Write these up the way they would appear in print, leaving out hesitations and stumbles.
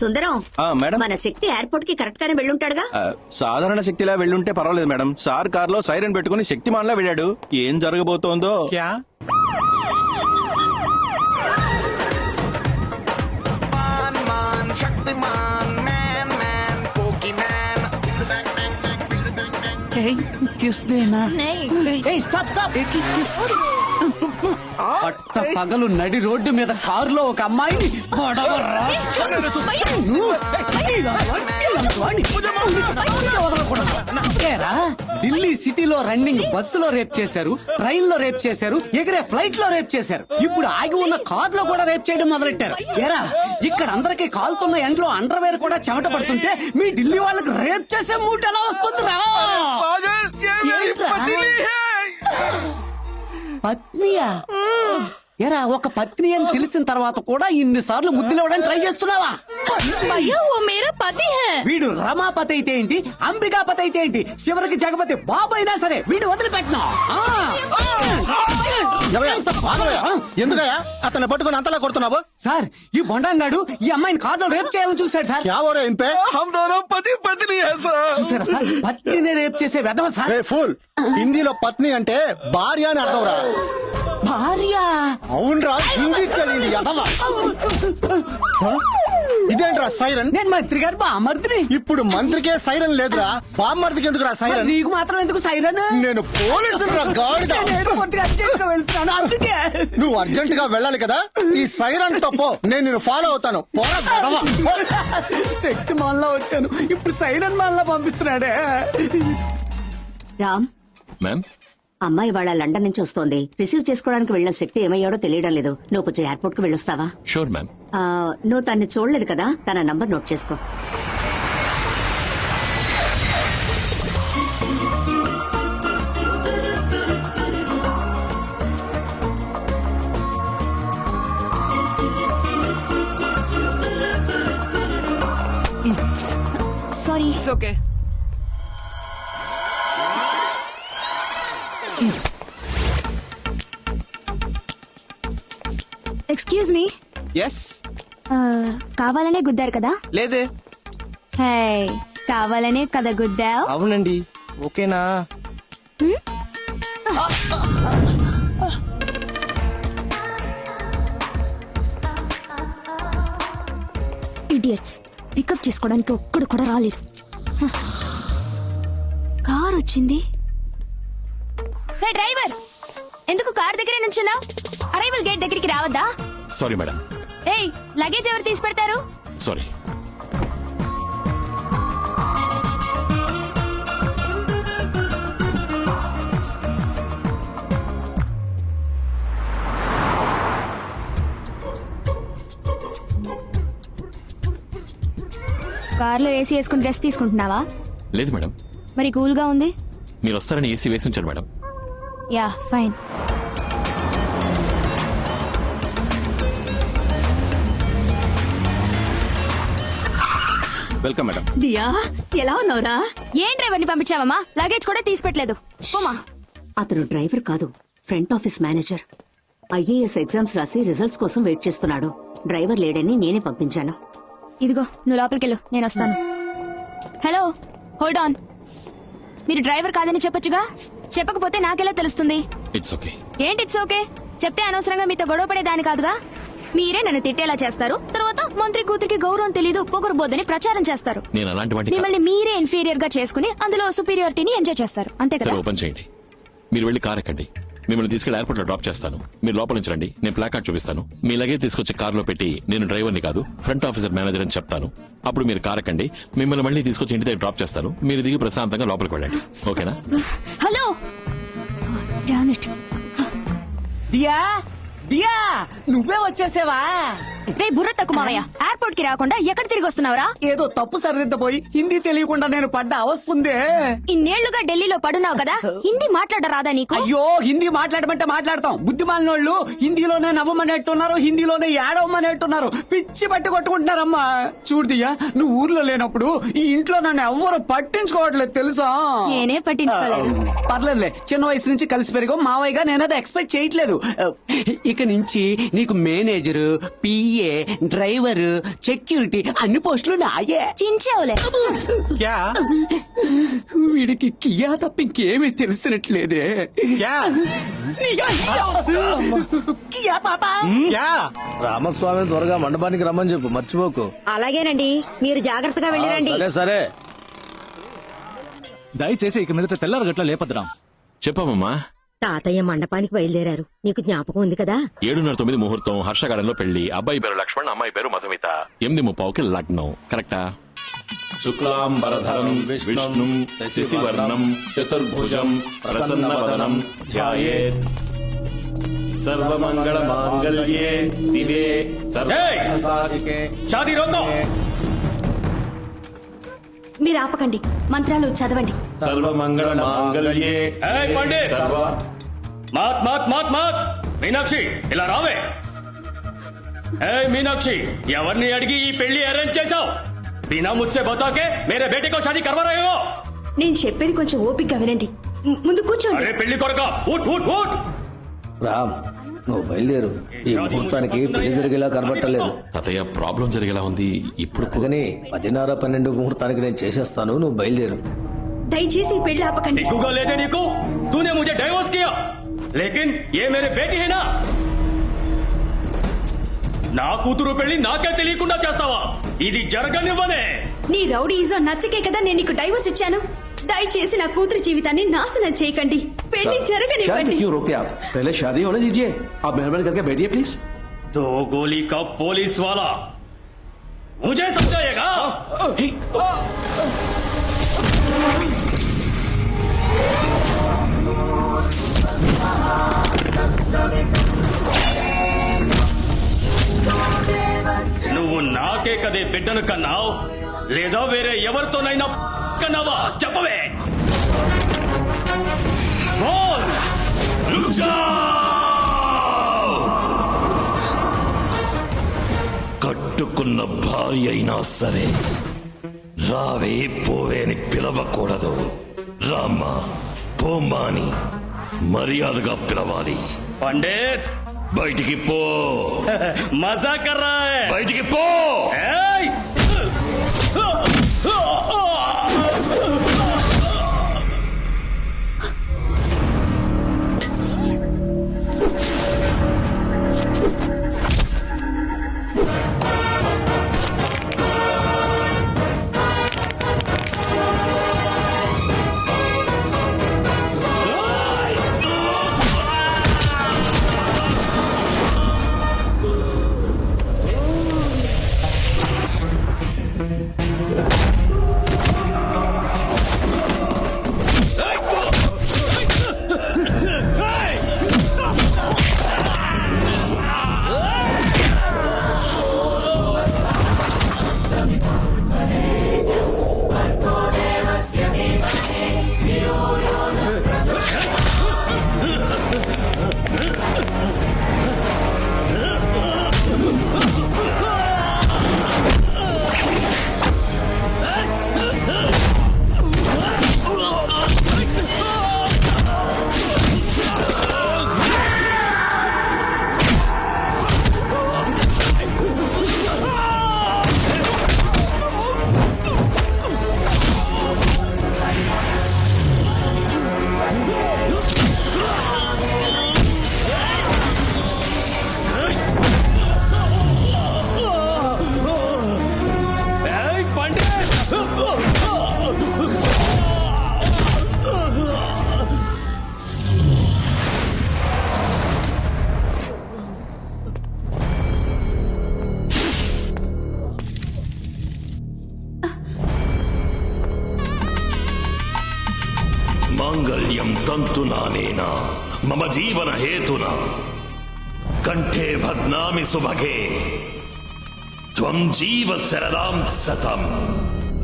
సుందరం madam, మన శక్తి airport కి correct గానే వెళ్ళుంటాడుగా. సాధారణ శక్తిలా వెళ్ళుంటే పర్వాలేదు మేడం. సార్ కార్ లో సైరన్ పెట్టుకుని శక్తిమాన్ లా వెళ్ళాడు. ఏం జరగబోతోందో. किस देना नहीं स्टॉप स्टॉप పట్ట పగలు నడి రోడ్డు మీద కారులో ఒక అమ్మాయిని ఢిల్లీ సిటీలో రన్నింగ్ బస్సులో రేప్ చేశారు, ట్రైన్ లో రేప్ చేశారు, ఎగిరే ఫ్లైట్ లో రేప్ చేశారు. ఇప్పుడు ఆగి ఉన్న కార్ లో కూడా రేప్ చేయడం మొదలెట్టారు. ఏరా ఇక్కడ అందరికి కాలుతున్న ఎండ్లో అండర్వేర్ కూడా చెమట పడుతుంటే మీ ఢిల్లీ వాళ్ళకి రేప్ చేసే మూట ఎలా వస్తుందిరా? పత్నియా? ఎరా ఒక పత్ని అని తెలిసిన తర్వాత కూడా ఇన్నిసార్లు ముద్దులేవడానికి ట్రై చేస్తున్నావా? వీడు రమాపతి అయితే ఏంటి, అంబికాపతి అయితే ఏంటి, చివరికి జగపతి బాబు అయినా సరే వీడు వదిలిపెట్టినా. ఎందుకయ్యా అతన్ని పట్టుకుని అంతలా కొడుతున్నావు? సార్ ఈ బొండంగాడు ఈ అమ్మాయిని కార్లో రేప్ చేయాలని చూశాడు సార్. చూసారా సార్, పత్నిని రేప్ చేసే వెధవ సార్. ఫుల్ హిందీలో పత్ని అంటే భార్య అని అర్థం రా. భార్య? అవునరా, హిందీ చదివింది ఎదవ. ఇదేంట్రా సైరన్? నేను మంత్రి గారు బామర్దిని. ఇప్పుడు మంత్రికే సైరన్ లేదురా, బామ్మర్దికి ఎందుకురా సైరన్? నీకు మాత్రం ఎందుకు సైరన్? నేను పోలీసులు రా గాడిద. వెళ్తున్నాను అందుకే. నువ్వు అర్జెంట్ గా వెళ్ళాలి కదా, ఈ సైరన్ తప్పో నేను నిన్ను ఫాలో అవుతాను. శక్తి మాల్లో వచ్చాను, ఇప్పుడు సైరన్ మాల్లో పంపిస్తున్నాడే. రామ్ మ్యామ్, అమ్మాయి వాళ్ళ లండన్ నుంచి వస్తోంది. రిసీవ్ చేసుకోవడానికి వెళ్ళిన శక్తి ఏమయ్యాడో తెలియడం లేదు. నువ్వు కొంచెం ఎయిర్పోర్ట్ కి వెళ్ళొస్తావా? Sure ma'am. నువ్వు తన్ని చూడలేదు కదా, తన నంబర్ నోట్ చేసుకో. Sorry. It's okay. Excuse me. Yes. కావాలనే గుద్దారు కదా? లేదే. హే, కావాలనే కదా గుద్దావు? అవునండి. ఓకేనా? ఇడియట్స్, పికప్ చేసుకోవడానికి ఒక్కడు కూడా రాలేదు. కార్ వచ్చింది. హే డ్రైవర్, ఎందుకు కార్ దగ్గరే నుంచున్నావు? అరైవల్ గేట్ దగ్గరికి రావద్దా? Sorry madam. ఏయ్, లగేజ్ ఎవరు తీసి పెడతారు? సారీ. కార్లో ఏసీ వేసుకుని డ్రెస్ తీసుకుంటున్నావా? లేదు మేడం. మరి కూల్ గా ఉంది. మీరు వస్తారని ఏసీ వేసి ఉంచారు madam. Yeah fine. Welcome madam. Diya, ఎలా ఉన్నావురా? ఏం డ్రైవర్ని పంపించావమ్మా? లగేజ్ కూడా తీసి పెట్టలేదు. పోమా. అతను డ్రైవర్ కాదు, front office manager. IAS exams రాసి రిజల్ట్స్ కోసం వెయిట్ చేస్తున్నాడు. డ్రైవర్ లేడని నేనే పంపించాను. ఇదిగో, నువ్వు లోపలికెళ్ళు, నేను వస్తాను. Hello, hold on. మీరు డ్రైవర్ కాదని చెప్పొచ్చుగా? చెప్పకపోతే నాకెలా తెలుస్తుంది? It's okay. ఏంటి ఇట్స్ ఓకే? చెప్తే అనవసరంగా మీతో గొడవ పడేదాని కాదుగా. మీరే నన్ను తిట్టేలా చేస్తారు, తర్వాత మంత్రి కూతురికి గౌరవం తెలీదు, పొగరబోద్దని ప్రచారం చేస్తారు. నేను అలాంటి వాటిని మిమ్మల్ని మీరే ఇన్ఫీరియర్ గా చేసుకుని అందులో సుపీరియారిటీని ఎంజాయ్ చేస్తారు, అంతే కదా? సరే, ఓపెన్ చేయండి. మీరు వెళ్ళి కార్ ఎక్కండి. మిమ్మల్ని తీసుకెళ్లి ఎయిర్పోర్ట్ లో డ్రాప్ చేస్తాను. మీరు లోపల నుంచి రండి, నేను ప్లాక్ కార్డ్ చూపిస్తాను. మీ లగేజ్ తీసుకొచ్చి కార్ లో పెట్టి నేను డ్రైవర్ని కాదు ఫ్రంట్ ఆఫీసర్ మేనేజర్ అని చెప్తాను. అప్పుడు మీరు కార్ ఎక్కండి. మిమ్మల్ని మళ్ళీ తీసుకొచ్చి ఇంటి దగ్గర డ్రాప్ చేస్తాను. మీరు దిగి ప్రశాంతంగా లోపలికి వెళ్ళండి. ఓకేనా? Hello. Damn it. Diya, Diya, నువ్వే వచ్చేసావా? రే బుర్ర తక్కువ మావయ్య, ఎయిర్పోర్ట్ కి రాకుండా ఎక్కడ తిరిగి వస్తున్నావురా? ఏదో తప్పు సరిదిద్దపోయి హిందీ తెలియకుండా నేను పడ్డ అవస్తుందే. ఇన్నేళ్లుగా ఢిల్లీలో పడున్నావు కదా, హిందీ మాట్లాడరాదా నీకు? అయ్యో, హిందీ మాట్లాడమంటే మాట్లాడతాం. బుద్ధిమాలినోళ్ళు హిందీలోనే నవ్వమనేట్టున్నారు, హిందీలోనే ఏడవమనేట్టున్నారు. పిచ్చి పట్టి కొట్టుకుంటున్నారమ్మా. చూడుదియ్యా, నువ్వు ఊర్లో లేనప్పుడు ఈ ఇంట్లో నన్ను ఎవ్వరు పట్టించుకోవట్లేదు తెలుసా? నేనే పట్టించుకోలేదు. పర్లేదులే, చిన్న వయసు నుంచి కలిసి పెరిగో మావయ్యగా నేనది ఎక్స్పెక్ట్ చేయట్లేదు. ఇక నుంచి నీకు manager, PA, PA driver security అన్ని పోస్టులు నాయే. చించావులే. क्या వీడికి కియా తప్ప ఇంకేమీ తెలిసినట్లేదే. क्या కియా పాపా. क्या రామస్వామి త్వరగా మండపానికి రమ్మని చెప్పు, మర్చిపోకు. అలాగేనండి, మీరు జాగ్రత్తగా వెళ్ళిరండి. సరే సరే. దయచేసి ఇక మీదట తెల్లారగట్ల లేపద్రాం. చెప్పమ్మా. తాతయ్య మండపానికి బయలుదేరారు, నీకు జ్ఞాపకం ఉంది కదా? 7:09 ముహూర్తం, హర్షగార్డెన్ లో పెళ్లి. అబ్బాయి పేరు లక్ష్మణ్, అమ్మాయి పేరు మధుమిత. 8:30కి లగ్నం. కరెక్టా? శుక్లాంబరధరం విష్ణుం శశివర్ణం చతుర్భుజం ప్రసన్నవదనం ధ్యాయేత్ సర్వమంగళ మాంగళ్యే శివే సర్వసాధికే. షాదీ రోకో. మీరు ఆపకండి, మంత్రాలు చదవండి. సర్వమంగళ మాంగళ్యే ఏయ్ పండిత్! సర్వ. మాత్ మాత్ మాత్ మాత్. మీనాక్షి ఇలా రావే. ఏయ్ మీనాక్షి, ఎవరిని అడిగి ఈ పెళ్లి అరేంజ్ చేశావు? బినా ముస్సే బతాకే మేరే బేటీ కో షాదీ కర్వా రహే హో. నేను చెప్పేది కొంచెం ఓపికగా వినండి. ముందు కూర్చోండి. అరే పెళ్లి కొరక, ఊట్ ఊట్ ఊట్. రామ్, నువ్వు బయలుదేరు. ఈ ముహూర్తానికి పెళ్లి జరిగేలా కనబట్టలేదు. తాతయ్య, ప్రాబ్లం జరిగేలా ఉంది. ఇప్పుడు అందుకని 10:30-12 ముహూర్తానికి నేను చేసేస్తాను, నువ్వు బయలుదేరు. దయచేసి ఈ పెళ్లి ఆపకండి. సిగ్గుగా లేదే నీకు? తూనే ముझे డైవోర్స్ కియా, లేకిన్ ఏ మేరే బేటీ హై నా. నా కూతురు పెళ్లి నాకే తెలియకుండా చేస్తావా? ఇది జరగనివ్వనే. నీ రౌడీజం నచ్చకే కదా నేను నీకు డైవోర్స్ ఇచ్చాను. దయచేసి నా కూతురి జీవితాన్ని నాశనం చేయకండి. పెళ్లి జరగనివ్వండి. क्यों रोकते आप? पहले शादी होने दीजिए. आप मेहरबानी करके बैठिए प्लीज. दो गोली का पुलिस वाला मुझे समझाएगा? నువ్వు నాకే కదే బిడ్డను కన్నావు, లేదా వేరే ఎవరితోనైనా కన్నావా? చెప్పవే. బోల్. కట్టుకున్న భార్య అయినా సరే రావే పోవే అని పిలవకూడదు. రామ్మా పోమ్మా అని మర్యాదగా పిలవాలి. పండిత్ బయటికి పో. మజా కర్ రహా హై. బయటికి పో. ఏయ్! మాంగళ్యం తంతునానేనా మమ జీవన హేతునా కంఠే భద్నామి సుభగే త్వం జీవ శరదాం సతం.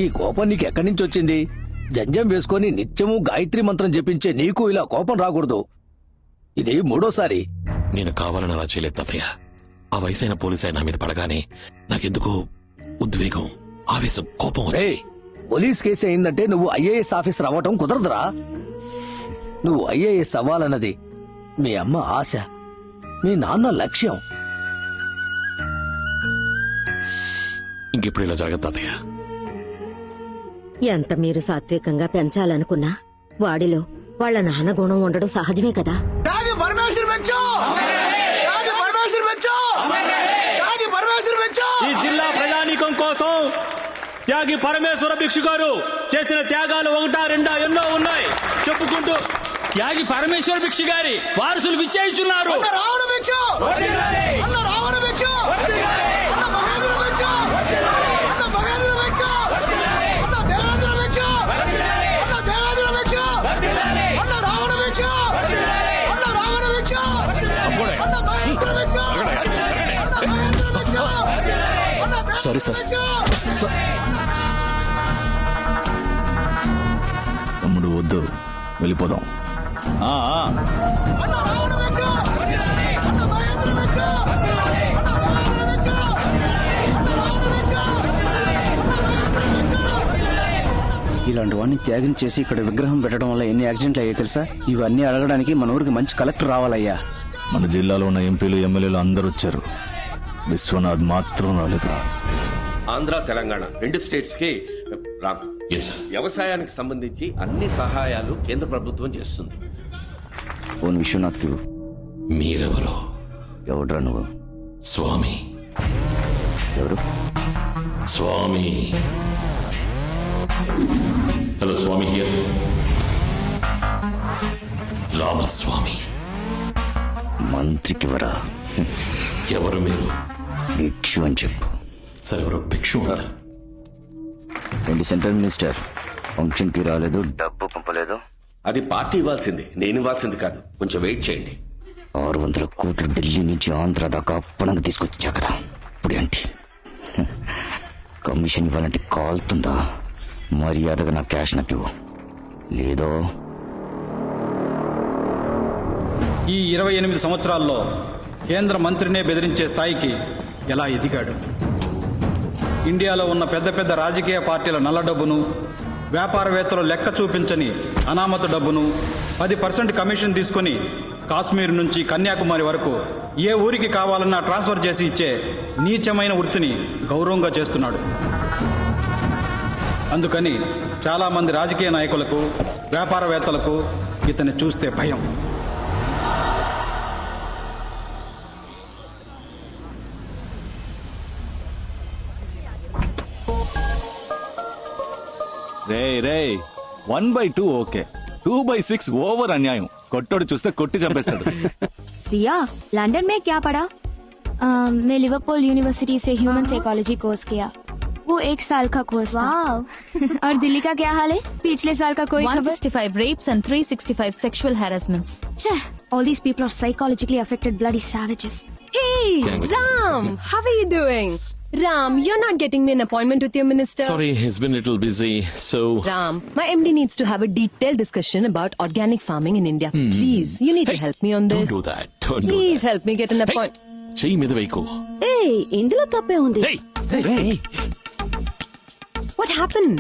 ఈ కోపం నీకు ఎక్కడి నుంచి వచ్చింది? జంజం వేసుకొని నిత్యము గాయత్రి మంత్రం జపించే నీకు ఇలా కోపం రాకూడదు. ఇది 3వ సారి. నేను కావాలని అలా చేయలేదు తాతయ్య. ఆ వయసైన పోలీసు నా మీద పడగానే నాకెందుకో ఉద్వేగం, ఆవేశం, కోపం వచ్చాయి. రేయ్, పోలీస్ కేసు అయిందంటే నువ్వు ఐఏఎస్ ఆఫీసర్ అవ్వటం కుదరదురా. నువ్వు ఐఏఎస్ అవ్వాలన్నది మీ అమ్మ ఆశ, మీ నాన్న లక్ష్యం. ఇంకెప్పుడు ఇలా జరగదు తాతయ్య. ఎంత మీరు సాత్వికంగా పెంచాలనుకున్నా వాడిలో వాళ్ళ నాన్న గుణం ఉండడం సహజమే కదా. ఈ జిల్లా ప్రజానీకం కోసం త్యాగి పరమేశ్వర భిక్షు గారు చేసిన త్యాగాలు ఒకటా రెండా ఎన్నో ఉన్నాయి చెప్పుకుంటూ త్యాగి పరమేశ్వర భిక్షు గారి వారసులు విచ్చేయిస్తున్నారు. Sorry sir. తమ్ముడు వద్దు, వెళ్ళిపోదాం. ఇలాంటి వాడిని త్యాగం చేసి ఇక్కడ విగ్రహం పెట్టడం వల్ల ఎన్ని యాక్సిడెంట్లు అయ్యాయి తెలుసా? ఇవన్నీ అడగడానికి మన ఊరికి మంచి కలెక్టర్ రావాలయ్యా. మన జిల్లాలో ఉన్న ఎంపీలు ఎమ్మెల్యేలు అందరూ వచ్చారు, విశ్వనాథ్ మాత్రం రాలేదు. ఆంధ్ర తెలంగాణ 2 స్టేట్స్ కి రామ్, వ్యవసాయానికి సంబంధించి అన్ని సహాయాలు కేంద్ర ప్రభుత్వం చేస్తుంది. ఫోన్ విశ్వనాథ్ కి. మీరెవరో? ఎవడ్రా నువ్వు? స్వామి. ఎవరు? స్వామి. Hello Swami here. రామస్వామి. మంత్రికి వరా? ఎవరు మీరు? భిక్షు అని చెప్పు. సరే, ఎవరు భిక్షు? ఏంటి సెంట్రల్ మినిస్టర్ ఫంక్షన్ కి రాలేదు, డబ్బు పంపలేదు? అది పార్టీ ఇవ్వాల్సింది, నేను ఇవ్వాల్సింది కాదు. కొంచెం వెయిట్ చేయండి. 600 కోట్లు ఢిల్లీ నుంచి ఆంధ్ర దాకా అప్పనంగా తీసుకొచ్చా కదా, ఇప్పుడేంటి? కమిషన్ ఇవ్వాలంటే కాలుతుందా? మర్యాదగా నా క్యాష్ నాకు ఇవ్వు, లేదో ఈ 28 సంవత్సరాల్లో కేంద్ర మంత్రినే బెదిరించే స్థాయికి ఎలా ఎదిగాడు? ఇండియాలో ఉన్న పెద్ద పెద్ద రాజకీయ పార్టీల నల్ల డబ్బును, వ్యాపారవేత్తలు లెక్క చూపించని అనామత డబ్బును 10% కమిషన్ తీసుకుని కాశ్మీర్ నుంచి కన్యాకుమారి వరకు ఏ ఊరికి కావాలన్నా ట్రాన్స్ఫర్ చేసి ఇచ్చే నీచమైన వృత్తిని గౌరవంగా చేస్తున్నాడు. అందుకని చాలా మంది రాజకీయ నాయకులకు, వ్యాపారవేత్తలకు ఇతన్ని చూస్తే భయం. రే 1/2 ఓకే, 2/6 ఓవర్ అన్యాయం. కొట్టోడు చూస్తే కొట్టి చంపేస్తాడు. रिया, लंदन में क्या पढ़ा? मैं लिवरपूल यूनिवर्सिटी से ह्यूमन साइकोलॉजी कोर्स किया. वो 1 साल का कोर्स था. और दिल्ली का क्या हाल है? पिछले साल का कोई 165 rapes and 365 sexual harassments. All these people are psychologically affected bloody savages. Hey, Ram, how are you doing? Ram, you're not getting me an appointment with your minister. Sorry, he's been a little busy, so... Ram, my MD needs to have a detailed discussion about organic farming in India. Please, you need to help me on this. Don't do that. Don't do Please that. help me get an appointment. చెయ్యి మీద వేయకు. Hey, ఇందులో తప్పే ఉంది. Hey! What happened?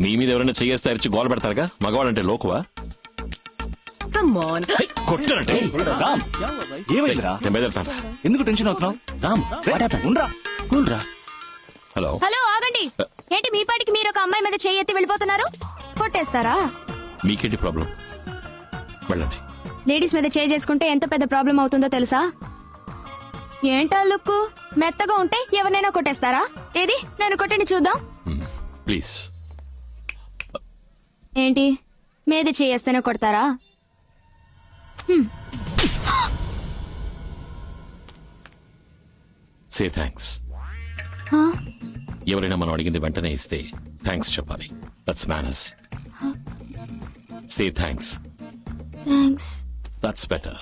నీ మీద ఎవరైనా చెయ్యేస్తే అరిచి గోల పెడతారుగా, మగవాళ్ళంటే లోకువా? Come on. కొట్టనంటే రామ్, ఏమైందిరా? నేను బయలుదేరుతాను. ఎందుకు టెన్షన్ అవుతున్నావు? రామ్, ఉండ్రా. కూల్రా. హలో. హలో, ఆగండి. ఏంటి మీ పాటికి మీరు ఒక అమ్మాయి మీద చెయ్యి ఎత్తి వెళ్ళిపోతున్నారు? కొట్టేస్తారా? మీకేంటి ప్రాబ్లం? వెళ్ళండి. లేడీస్ మీద చేయి చేసుకుంటే ఎంత పెద్ద ప్రాబ్లం అవుతుందో తెలుసా? ఏంటా లుక్కు? మెత్తగా ఉంటే ఎవరినైనా కొట్టేస్తారా? ఏది నన్ను కొట్టండి చూద్దాం. ప్లీజ్. ఏంటి మీద చేయేస్తేనే కొడతారా? Say thanks. ఎవరైనా మనం అడిగింది వెంటనే ఇస్తే థ్యాంక్స్ చెప్పాలి. That's manners. Say thanks. Thanks. That's better.